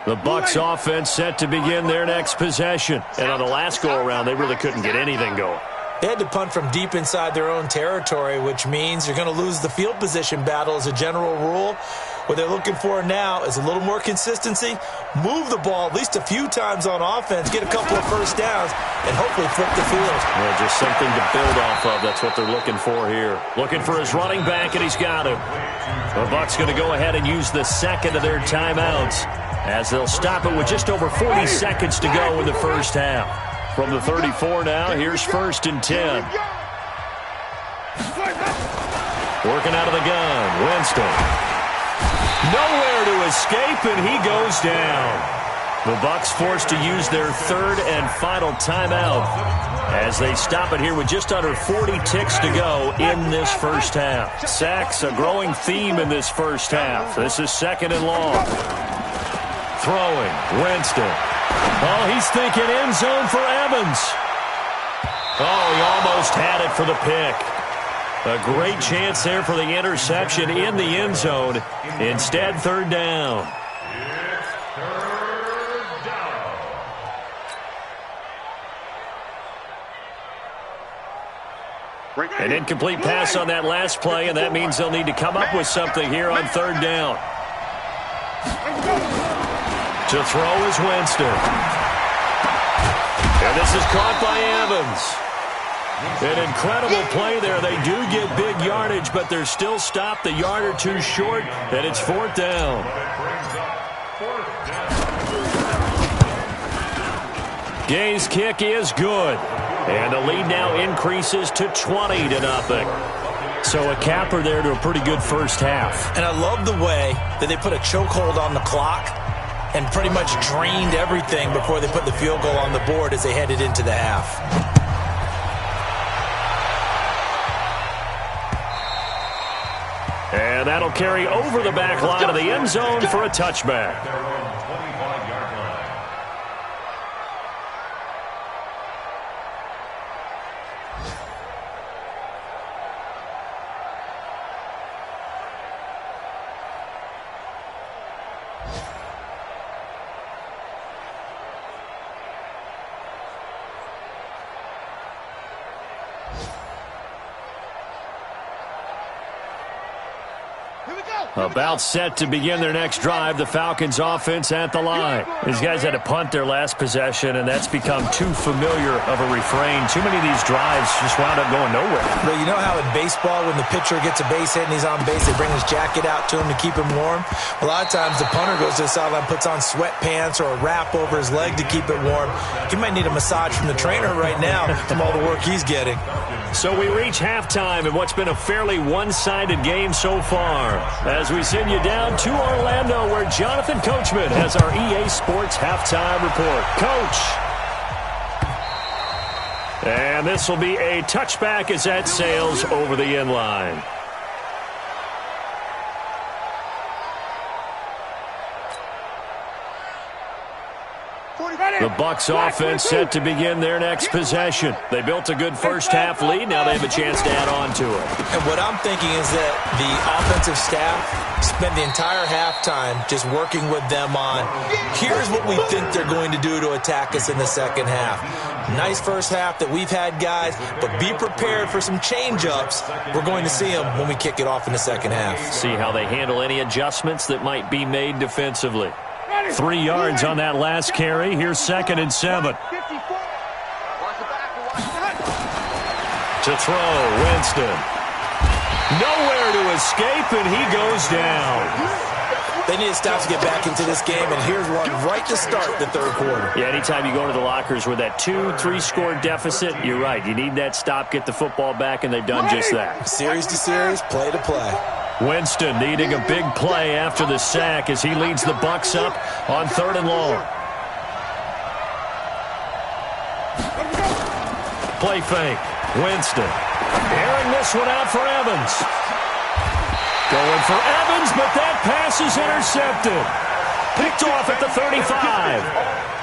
The Bucs offense set to begin their next possession. And on the last go-around, they really couldn't get anything going. They had to punt from deep inside their own territory, which means you're going to lose the field position battle as a general rule. What they're looking for now is a little more consistency, move the ball at least a few times on offense, get a couple of first downs, and hopefully flip the field. Yeah, just something to build off of. That's what they're looking for here. Looking for his running back, and he's got him. The Bucs going to go ahead and use the second of their timeouts as they'll stop it with just over 40 seconds to go in the first half. From the 34 now, here's 1st and 10. Working out of the gun, Winston. Nowhere to escape, and he goes down. The Bucs forced to use their third and final timeout as they stop it here with just under 40 ticks to go in this first half. Sacks, a growing theme in this first half. This is 2nd and long. Throwing, Winston. Oh, he's thinking end zone for Evans. Oh, he almost had it for the pick. A great chance there for the interception in the end zone. Instead, 3rd down. An incomplete pass on that last play, and that means they'll need to come up with something here on 3rd down. To throw is Winston. And this is caught by Evans. An incredible play there. They do get big yardage, but they're still stopped a yard or two short, and it's 4th down. Gay's kick is good. And the lead now increases to 20-0. So a capper there to a pretty good first half. And I love the way that they put a chokehold on the clock and pretty much drained everything before they put the field goal on the board as they headed into the half. And that'll carry over the back line of the end zone for a touchback. About set to begin their next drive, the Falcons offense at the line. These guys had to punt their last possession, and that's become too familiar of a refrain. Too many of these drives just wound up going nowhere. But you know how in baseball, when the pitcher gets a base hit and he's on base, they bring his jacket out to him to keep him warm? A lot of times the punter goes to the sideline, puts on sweatpants or a wrap over his leg to keep it warm. He might need a massage from the trainer right now from all the work he's getting. So we reach halftime in what's been a fairly one-sided game so far, as we send you down to Orlando, where Jonathan Coachman has our EA Sports halftime report. Coach. And this will be a touchback as that sails over the end line. The Bucs offense set to begin their next possession. They built a good first half lead. Now they have a chance to add on to it. And what I'm thinking is that the offensive staff spent the entire halftime just working with them on, here's what we think they're going to do to attack us in the second half. Nice first half that we've had, guys, but be prepared for some change-ups. We're going to see them when we kick it off in the second half. See how they handle any adjustments that might be made defensively. 3 yards on that last carry. Here's 2nd and 7. To throw, Winston. Nowhere to escape, and he goes down. They need to stop to get back into this game, and here's one right to start the third quarter. Yeah, anytime you go to the lockers with that 2-3 score deficit, you're right. You need that stop, get the football back, and they've done just that. Series to series, play to play. Winston needing a big play after the sack as he leads the Bucs up on 3rd and long. Play fake. Winston airing this one out for Evans. Going for Evans, but that pass is intercepted. Picked off at the 35.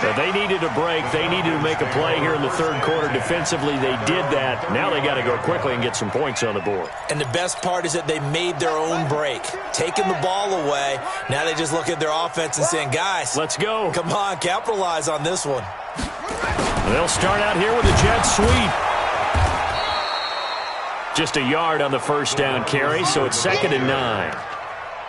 The They needed a break. They needed to make a play here in the third quarter. Defensively, they did that. Now they got to go quickly and get some points on the board. And the best part is that they made their own break, taking the ball away. Now they just look at their offense and saying, guys, let's go. Come on, capitalize on this one. They'll start out here with a jet sweep. Just a yard on the first down carry, so it's 2nd and 9.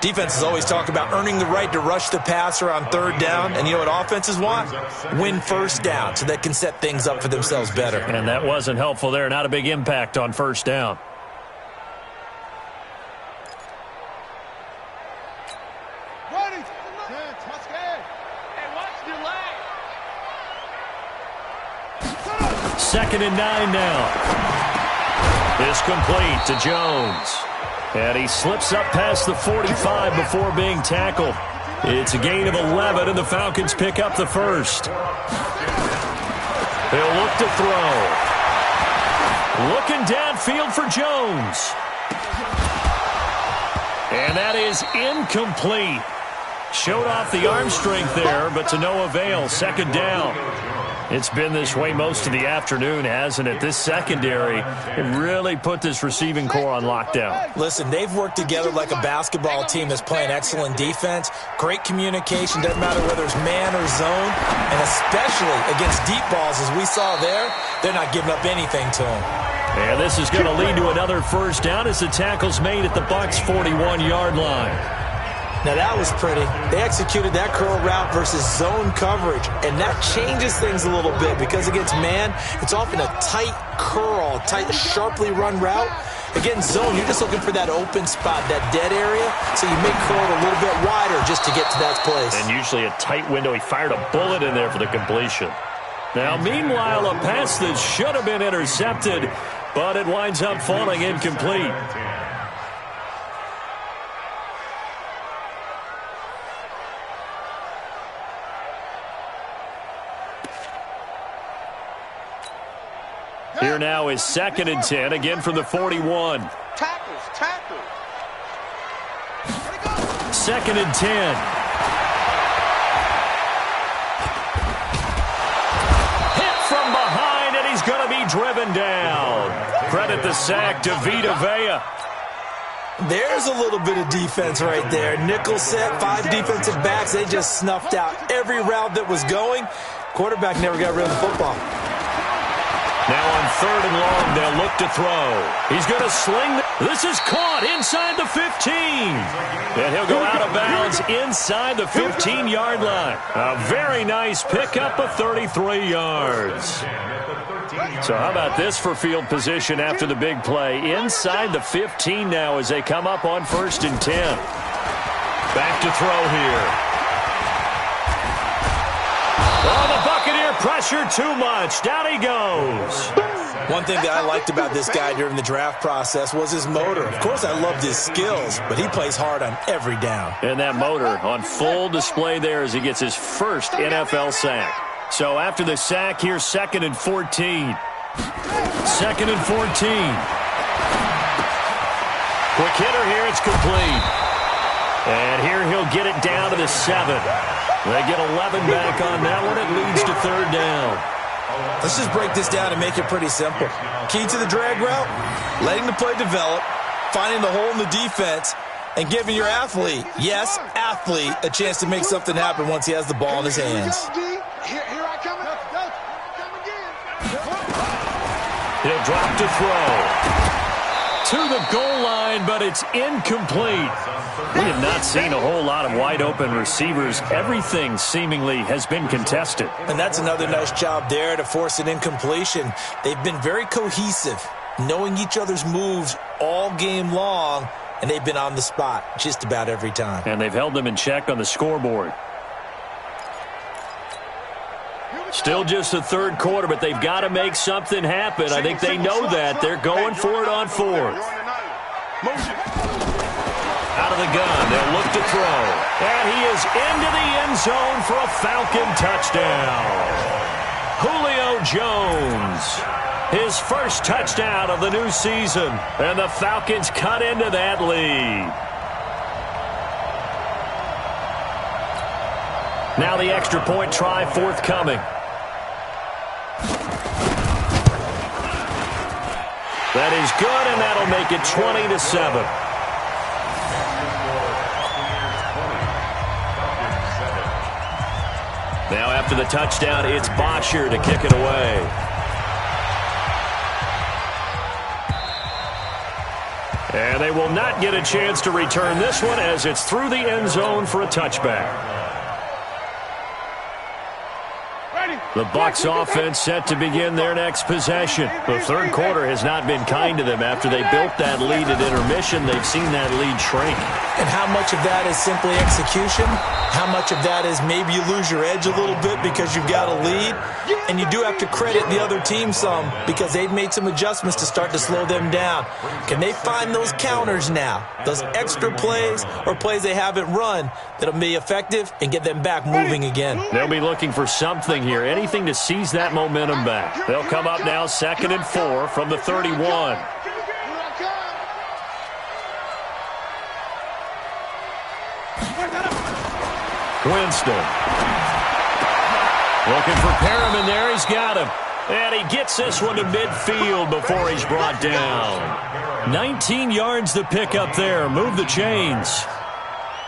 Defenses always talk about earning the right to rush the passer on third down. And you know what offenses want? Win first down so they can set things up for themselves better. And that wasn't helpful there. Not a big impact on first down. Second and 9 now. It's complete to Jones. And he slips up past the 45 before being tackled. It's a gain of 11, and the Falcons pick up the first. They'll look to throw. Looking downfield for Jones. And that is incomplete. Showed off the arm strength there, but to no avail. 2nd down. It's been this way most of the afternoon, hasn't it? This secondary really put this receiving core on lockdown. Listen, they've worked together like a basketball team that's playing excellent defense. Great communication, doesn't matter whether it's man or zone. And especially against deep balls, as we saw there, they're not giving up anything to them. And this is going to lead to another first down as the tackle's made at the Bucs' 41-yard line. Now, that was pretty. They executed that curl route versus zone coverage, and that changes things a little bit because against man, it's often a tight curl, tight, sharply run route. Against zone, you're just looking for that open spot, that dead area, so you make curl a little bit wider just to get to that place. And usually a tight window. He fired a bullet in there for the completion. Now, meanwhile, a pass that should have been intercepted, but it winds up falling incomplete. Here now is 2nd and 10, again from the 41. Tackles. 2nd and 10. Hit from behind, and he's going to be driven down. Credit the sack to Vita Vea. There's a little bit of defense right there. Nickel set, 5 defensive backs. They just snuffed out every route that was going. Quarterback never got rid of the football. Now on 3rd and long, they'll look to throw. He's going to sling. This is caught inside the 15. And he'll go out of bounds inside the 15-yard line. A very nice pickup of 33 yards. So how about this for field position after the big play? Inside the 15 now as they come up on 1st and 10. Back to throw here. Oh, the Buccaneer pressure too much. Down he goes. One thing that I liked about this guy during the draft process was his motor. Of course, I loved his skills, but he plays hard on every down. And that motor on full display there as he gets his first NFL sack. So after the sack, here's 2nd and 14. 2nd and 14. Quick hitter here, it's complete. And here he'll get it down to the 7. They get 11 back on that one. It leads to 3rd down. Let's just break this down and make it pretty simple. Key to the drag route, letting the play develop, finding the hole in the defense, and giving your athlete, yes, athlete, a chance to make something happen once he has the ball in his hands. Here I come. He'll drop to throw. To the goal line, but it's incomplete. We have not seen a whole lot of wide-open receivers. Everything seemingly has been contested. And that's another nice job there to force an incompletion. They've been very cohesive, knowing each other's moves all game long, and they've been on the spot just about every time. And they've held them in check on the scoreboard. Still just the 3rd quarter, but they've got to make something happen. I think they know that. They're going for it on 4th. Out of the gun, they'll look to throw. And he is into the end zone for a Falcon touchdown. Julio Jones, his first touchdown of the new season. And the Falcons cut into that lead. Now the extra point try forthcoming. That is good, and that'll make it 20-7. Now after the touchdown, it's Bosher to kick it away. And they will not get a chance to return this one as it's through the end zone for a touchback. The Bucs offense set to begin their next possession. The third quarter has not been kind to them. After they built that lead at intermission, they've seen that lead shrink. And how much of that is simply execution? How much of that is maybe you lose your edge a little bit because you've got a lead? And you do have to credit the other team some because they've made some adjustments to start to slow them down. Can they find those counters now, those extra plays or plays they haven't run that'll be effective and get them back moving again? They'll be looking for something here, anything to seize that momentum back. They'll come up now 2nd and 4 from the 31. Winston. Looking for Perriman there. He's got him. And he gets this one to midfield before he's brought down. 19 yards to pick up there. Move the chains.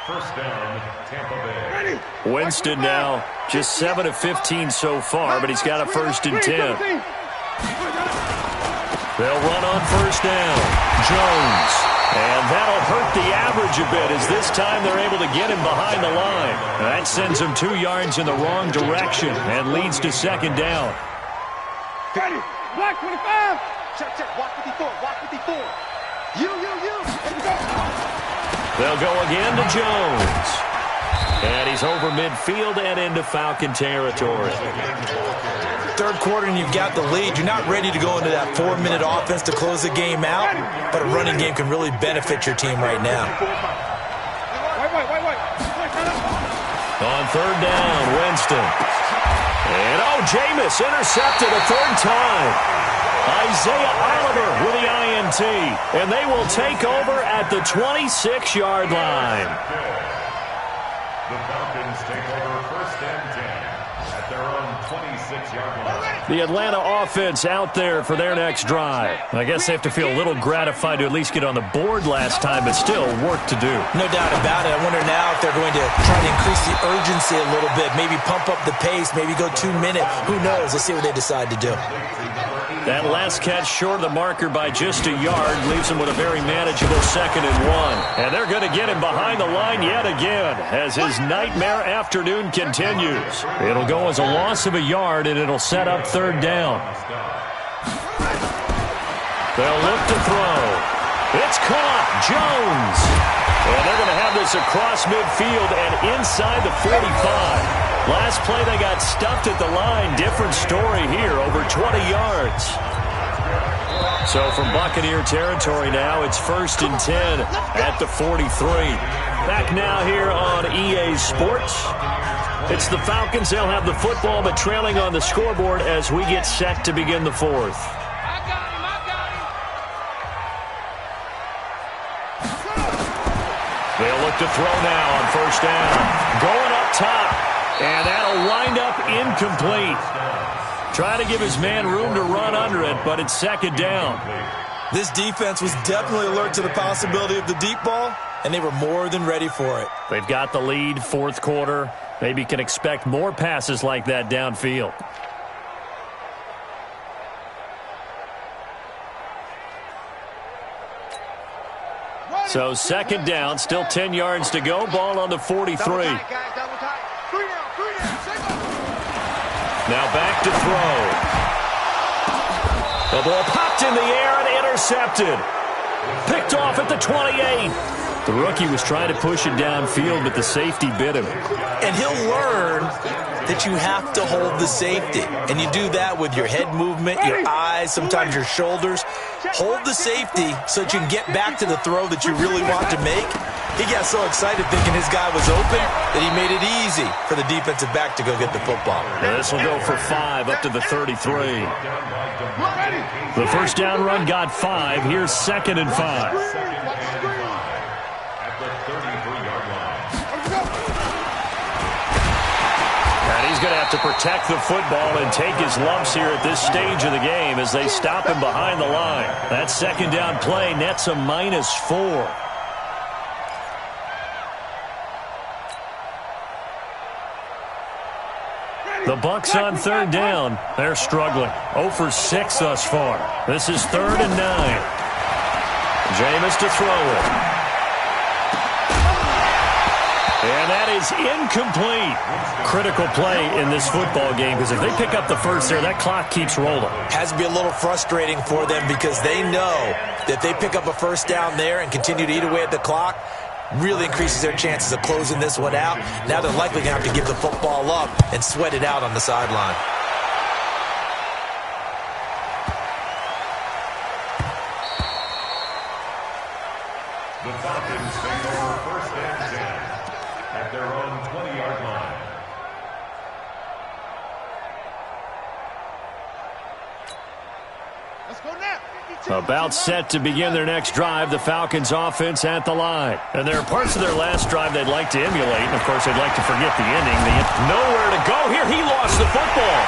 First down, Tampa Bay. Winston now just 7 of 15 so far, but he's got a 1st and 10. They'll run on 1st down. Jones. And that'll hurt the average a bit as this time they're able to get him behind the line. That sends him 2 yards in the wrong direction and leads to 2nd down. Black 25. Check, check. Walk 54. Walk 54. You. They'll go again to Jones. And he's over midfield and into Falcon territory. Third quarter and you've got the lead. You're not ready to go into that 4-minute offense to close the game out, but a running game can really benefit your team right now. On 3rd down, Winston. And Jameis intercepted a 3rd time. Isaiah Oliver with the INT. And they will take over at the 26-yard line. The Falcons take over 1st and 10 at their own 26-yard line. The Atlanta offense out there for their next drive. I guess they have to feel a little gratified to at least get on the board last time, but still work to do. No doubt about it. I wonder now if they're going to try to increase the urgency a little bit, maybe pump up the pace, maybe go 2-minute. Who knows? Let's see what they decide to do. That last catch short of the marker by just a yard leaves him with a very manageable 2nd and 1. And they're going to get him behind the line yet again as his nightmare afternoon continues. It'll go as a loss of a yard, and it'll set up 3rd down. They'll look to throw. It's caught. Jones. And they're going to have this across midfield and inside the 45. Last play, they got stuffed at the line. Different story here, over 20 yards. So from Buccaneer territory now, it's 1st and 10 at the 43. Back now here on EA Sports. It's the Falcons. They'll have the football, but trailing on the scoreboard as we get set to begin the 4th. They'll look to throw now on 1st down. Going up top. And that'll wind up incomplete. Try to give his man room to run under it, but it's 2nd down. This defense was definitely alert to the possibility of the deep ball, and they were more than ready for it. They've got the lead, 4th quarter. Maybe can expect more passes like that downfield. So 2nd down, still 10 yards to go. Ball on the 43. Now back to throw. The ball popped in the air and intercepted. Picked off at the 28. The rookie was trying to push it downfield, but the safety bit him. And he'll learn that you have to hold the safety. And you do that with your head movement, your eyes, sometimes your shoulders. Hold the safety so that you can get back to the throw that you really want to make. He got so excited thinking his guy was open that he made it easy for the defensive back to go get the football. This will go for 5 up to the 33. The 1st down run got 5. Here's 2nd and 5. to protect the football and take his lumps here at this stage of the game as they stop him behind the line. That second down play nets a -4. The Bucs on third down. They're struggling. 0 for 6 thus far. This is 3rd and 9. Jameis to throw it. And that is incomplete. Critical play in this football game because if they pick up the first there, that clock keeps rolling. Has to be a little frustrating for them because they know that they pick up a first down there and continue to eat away at the clock, really increases their chances of closing this one out. Now they're likely going to have to give the football up and sweat it out on the sideline. The Falcons take over 1st and 10 at their own 20-yard line. Let's go now. About set to begin their next drive, the Falcons offense at the line. And there are parts of their last drive they'd like to emulate, and of course they'd like to forget the ending. Nowhere to go here. He lost the football.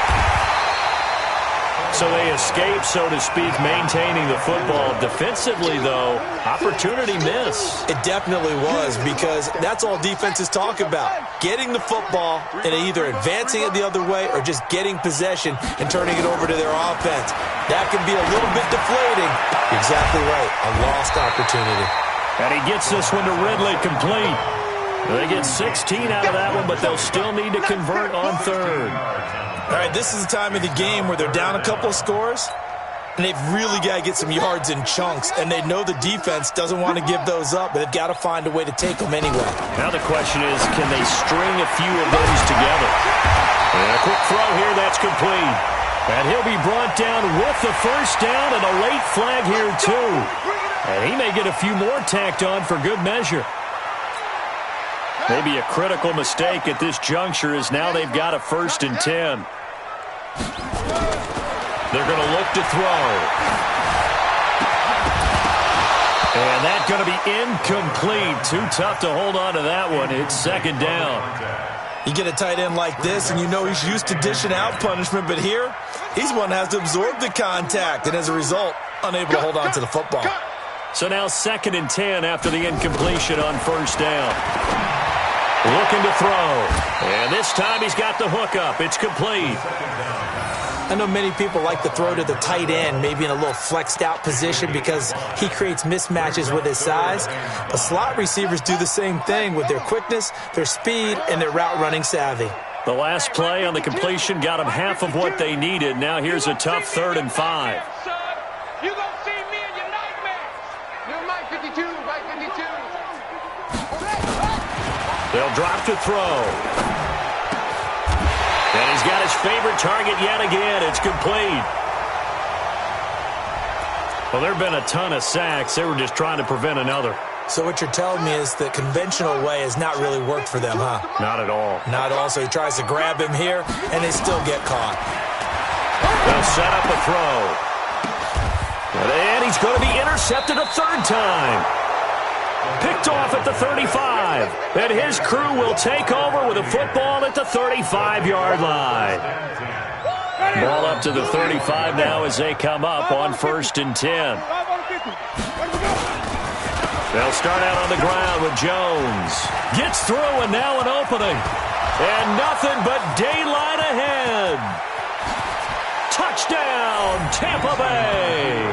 So they escape, so to speak, maintaining the football. Defensively, though, opportunity miss. It definitely was because that's all defenses talk about. Getting the football and either advancing it the other way or just getting possession and turning it over to their offense. That can be a little bit deflating. You're exactly right. A lost opportunity. And he gets this one to Ridley complete. They get 16 out of that one, but they'll still need to convert on third. All right, this is the time of the game where they're down a couple of scores, and they've really got to get some yards in chunks, and they know the defense doesn't want to give those up, but they've got to find a way to take them anyway. Now the question is, can they string a few of those together? And a quick throw here, that's complete. And he'll be brought down with the first down and a late flag here, too. And he may get a few more tacked on for good measure. Maybe a critical mistake at this juncture is now they've got a 1st and 10. They're going to look to throw. And that's going to be incomplete. Too tough to hold on to that one. It's 2nd down. You get a tight end like this, and you know he's used to dishing out punishment, but here, he's one that has to absorb the contact, and as a result, unable to hold on to the football. So now 2nd and 10 after the incompletion on 1st down. Looking to throw. And this time he's got the hook up. It's complete. I know many people like to throw to the tight end, maybe in a little flexed out position because he creates mismatches with his size. But slot receivers do the same thing with their quickness, their speed, and their route running savvy. The last play on the completion got them half of what they needed. Now here's a tough 3rd and 5. You gonna see me in your nightmares. You're Mike 52, Mike 52. They'll drop to throw. And he's got his favorite target yet again. It's complete. Well, there have been a ton of sacks. They were just trying to prevent another. So what you're telling me is the conventional way has not really worked for them, huh? Not at all. Not at all. So he tries to grab him here, and they still get caught. They'll set up a throw. And he's going to be intercepted a 3rd time. Picked off at the 35. And his crew will take over with a football at the 35-yard line. Ball up to the 35 now as they come up on 1st and 10. They'll start out on the ground with Jones. Gets through and now an opening. And nothing but daylight ahead. Touchdown, Tampa Bay.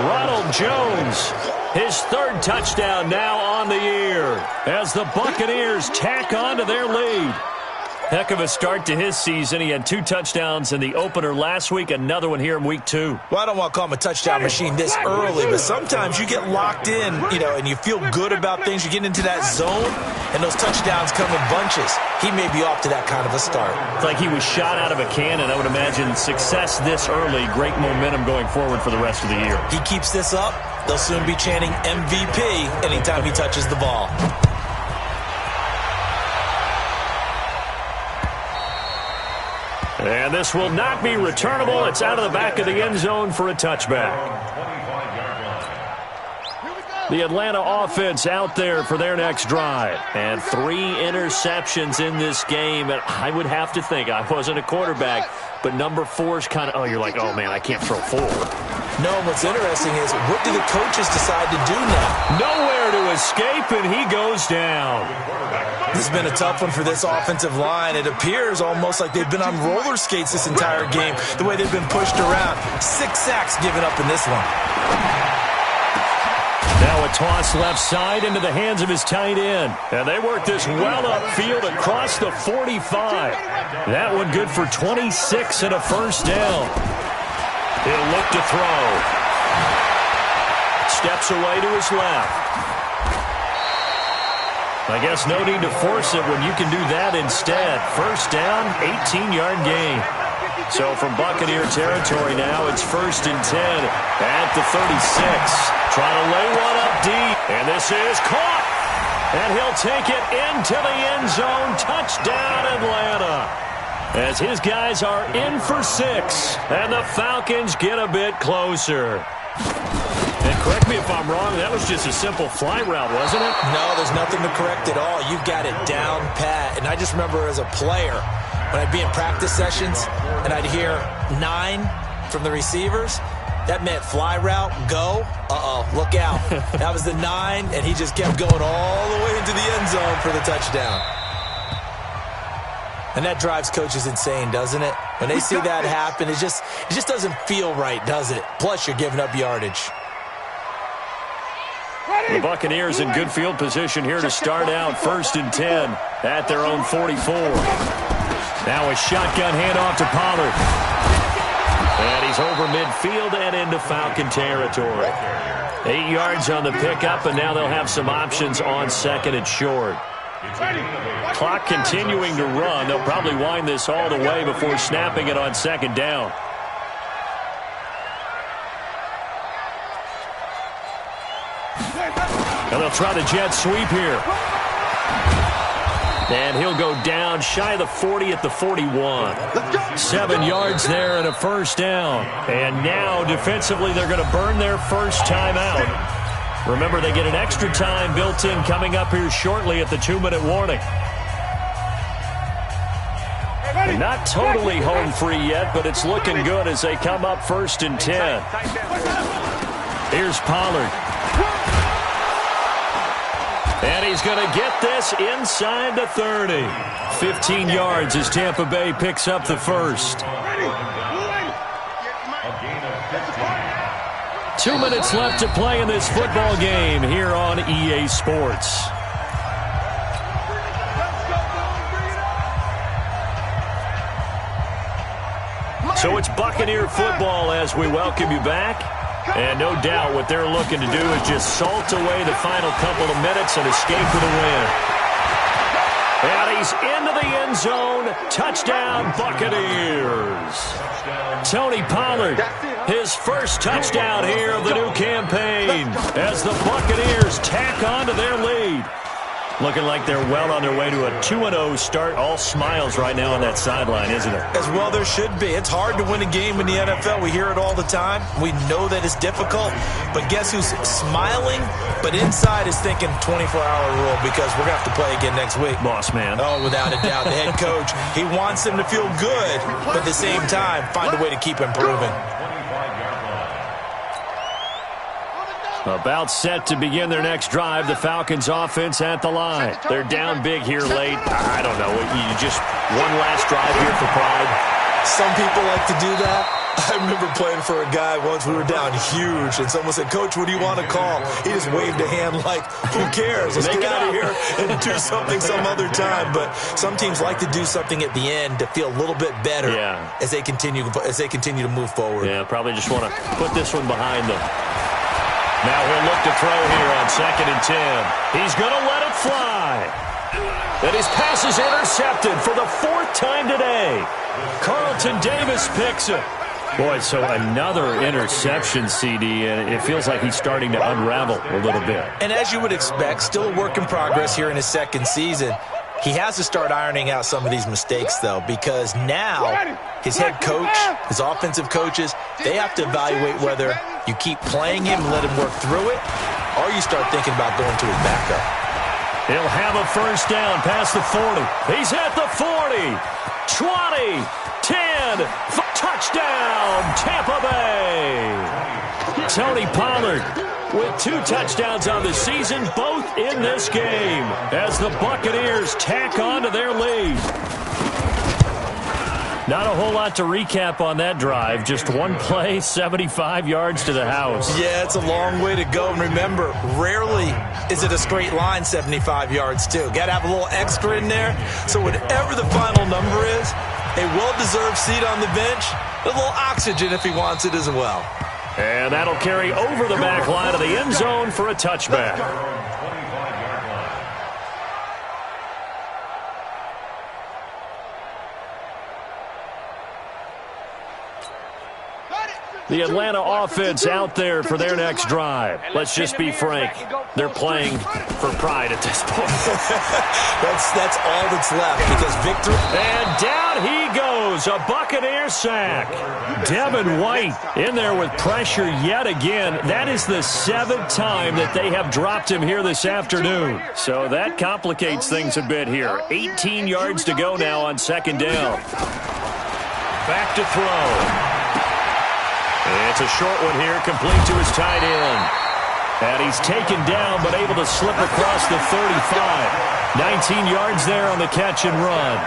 Ronald Jones, his 3rd touchdown now on the year as the Buccaneers tack on to their lead. Heck of a start to his season. He had 2 touchdowns in the opener last week, another one here in week 2. Well, I don't want to call him a touchdown machine this early, but sometimes you get locked in, and you feel good about things. You get into that zone, and those touchdowns come in bunches. He may be off to that kind of a start. It's like he was shot out of a cannon. I would imagine success this early, great momentum going forward for the rest of the year. He keeps this up, they'll soon be chanting MVP anytime he touches the ball. And this will not be returnable. It's out of the back of the end zone for a touchback. The Atlanta offense out there for their next drive. And 3 interceptions in this game. And I would have to think, I wasn't a quarterback, but number 4 is kind of, oh, you're like, oh, man, I can't throw 4. No, what's interesting is, what do the coaches decide to do now? Nowhere to escape, and he goes down. This has been a tough one for this offensive line. It appears almost like they've been on roller skates this entire game, the way they've been pushed around. 6 sacks given up in this one. Now a toss left side into the hands of his tight end. And they work this well upfield across the 45. That one good for 26 and a first down. He'll look to throw. Steps away to his left. I guess no need to force it when you can do that instead. First down, 18-yard gain. So from Buccaneer territory now, it's 1st and 10 at the 36. Trying to lay one up deep. And this is caught. And he'll take it into the end zone. Touchdown, Atlanta. As his guys are in for 6. And the Falcons get a bit closer. And correct me if I'm wrong, that was just a simple fly route, wasn't it? No, there's nothing to correct at all. You've got it down pat. And I just remember as a player, when I'd be in practice sessions and I'd hear 9 from the receivers, that meant fly route, go. Uh-oh, look out. That was the 9, and he just kept going all the way into the end zone for the touchdown. And that drives coaches insane, doesn't it? When they see that happen, it just doesn't feel right, does it? Plus, you're giving up yardage. The Buccaneers in good field position here to start out 1st and 10 at their own 44. Now a shotgun handoff to Pollard. And he's over midfield and into Falcon territory. 8 yards on the pickup, and now they'll have some options on 2nd and short. Clock continuing to run. They'll probably wind this all the way before snapping it on 2nd down. And they'll try the jet sweep here. And he'll go down shy of the 40 at the 41. 7 yards there and a first down. And now defensively they're going to burn their first timeout. Remember, they get an extra time built in coming up here shortly at the 2-minute warning. And not totally home free yet, but it's looking good as they come up 1st and 10. Here's Pollard. And he's going to get this inside the 30. 15 yards as Tampa Bay picks up the first. 2 minutes left to play in this football game here on EA Sports. So it's Buccaneer football as we welcome you back. And no doubt what they're looking to do is just salt away the final couple of minutes and escape for the win. And he's into the end zone. Touchdown, Buccaneers. Tony Pollard, his first touchdown here of the new campaign as the Buccaneers tack on to their lead. Looking like they're well on their way to a 2-0 start. All smiles right now on that sideline, isn't it? As well there should be. It's hard to win a game in the NFL. We hear it all the time. We know that it's difficult. But guess who's smiling? But inside is thinking 24-hour rule because we're going to have to play again next week. Boss man. Oh, without a doubt. The head coach, he wants them to feel good, but at the same time, find a way to keep improving. About set to begin their next drive, the Falcons offense at the line. They're down big here late. I don't know. You just one last drive here for pride. Some people like to do that. I remember playing for a guy once. We were down huge, and someone said, "Coach, what do you want to call?" He just waved a hand like, who cares? Let's get out of here and do something some other time. But some teams like to do something at the end to feel a little bit better as they continue to move forward. Yeah, probably just want to put this one behind them. Now he'll look to throw here on 2nd and 10. He's going to let it fly. And his pass is intercepted for the 4th time today. Carlton Davis picks it. Boy, so another interception, CD, and it feels like he's starting to unravel a little bit. And as you would expect, still a work in progress here in his 2nd season. He has to start ironing out some of these mistakes, though, because now his head coach, his offensive coaches, they have to evaluate whether you keep playing him and let him work through it, or you start thinking about going to his backup. He'll have a first down past the 40. He's at the 40, 20, 10, touchdown, Tampa Bay. Tony Pollard with 2 touchdowns on the season, both in this game, as the Buccaneers tack on to their lead. Not a whole lot to recap on that drive. Just one play, 75 yards to the house. Yeah, it's a long way to go. And remember, rarely is it a straight line 75 yards, too. Got to have a little extra in there. So whatever the final number is, a well-deserved seat on the bench, a little oxygen if he wants it as well. And that'll carry over the back line of the end zone for a touchback. The Atlanta offense out there for their next drive. Let's just be frank. They're playing for pride at this point. that's all that's left, because victory. And down he goes. A Buccaneer sack. Devin White in there with pressure yet again. That is the 7th time that they have dropped him here this afternoon. So that complicates things a bit here. 18 yards to go now on 2nd down. Back to throw. It's a short one here, complete to his tight end. And he's taken down, but able to slip across the 35. 19 yards there on the catch and run.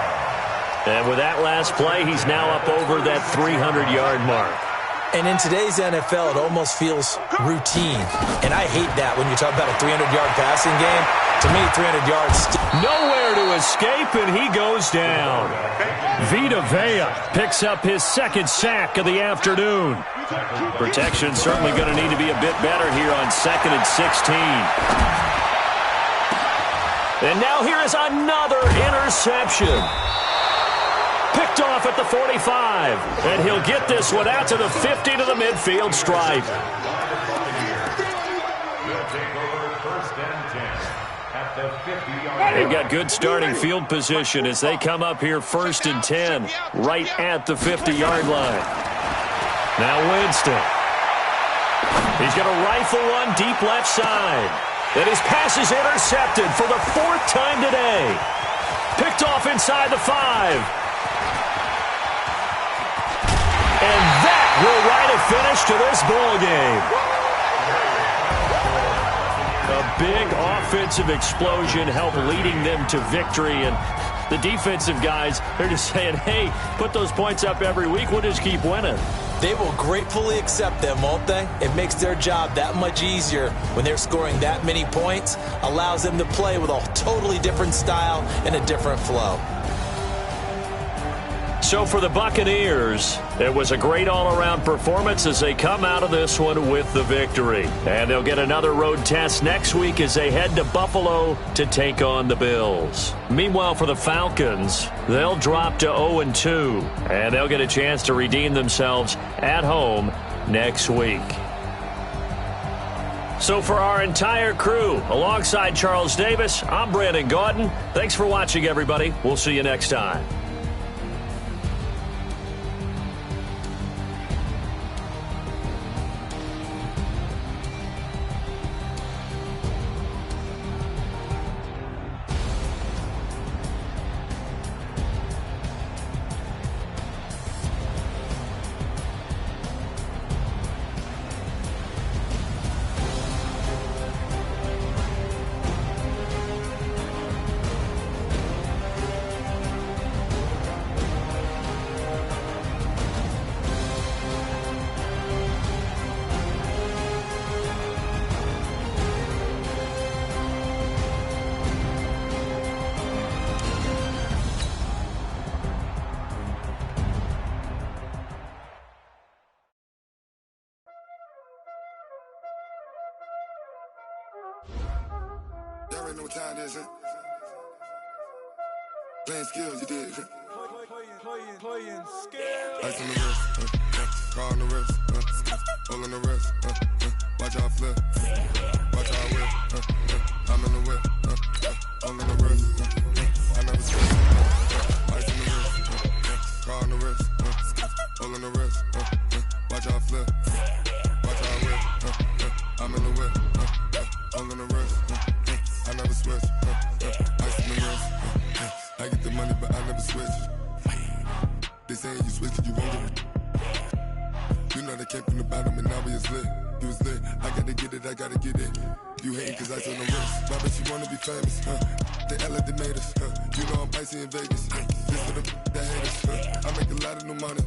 And with that last play, he's now up over that 300-yard mark. And in today's NFL, it almost feels routine. And I hate that when you talk about a 300-yard passing game. To me, 300 yards. Nowhere to escape, and he goes down. Vita Vea picks up his 2nd sack of the afternoon. Protection certainly going to need to be a bit better here on 2nd and 16. And now here is another interception. Picked off at the 45. And he'll get this one out to the 50 to the midfield stripe. They've got good starting field position as they come up here 1st and 10, right at the 50-yard line. Now Winston. He's going to rifle one deep left side. And his pass is intercepted for the 4th time today. Picked off inside the 5. And that will write a finish to this ball game. A big offensive explosion helped leading them to victory. And the defensive guys, they're just saying, hey, put those points up every week. We'll just keep winning. They will gratefully accept them, won't they? It makes their job that much easier when they're scoring that many points. Allows them to play with a totally different style and a different flow. So for the Buccaneers, it was a great all-around performance as they come out of this one with the victory. And they'll get another road test next week as they head to Buffalo to take on the Bills. Meanwhile, for the Falcons, they'll drop to 0-2, and they'll get a chance to redeem themselves at home next week. So for our entire crew, alongside Charles Davis, I'm Brandon Gaudin. Thanks for watching, everybody. We'll see you next time. Y'all already know what time it is, huh? Playing skills, you did. Playing skills. Ice on the wrist, car on the wrist, hole on the wrist, watch out flip, watch out whip, I'm in the whip, hole on the wrist, I know wrist, all on the wrist, watch how I flip, watch how I whip, I'm in the whip, all on the wrist, I never switch, ice in the wrist, I get the money but I never switch. They saying you switch and you won't get it. You know they came from the bottom and now we is lit. You was lit, I gotta get it, I gotta get it. You hating cause ice on the wrist. Why bet you wanna be famous, They act like they made us, You know I'm icy in Vegas, just for the that hate us, I make a lot of new money,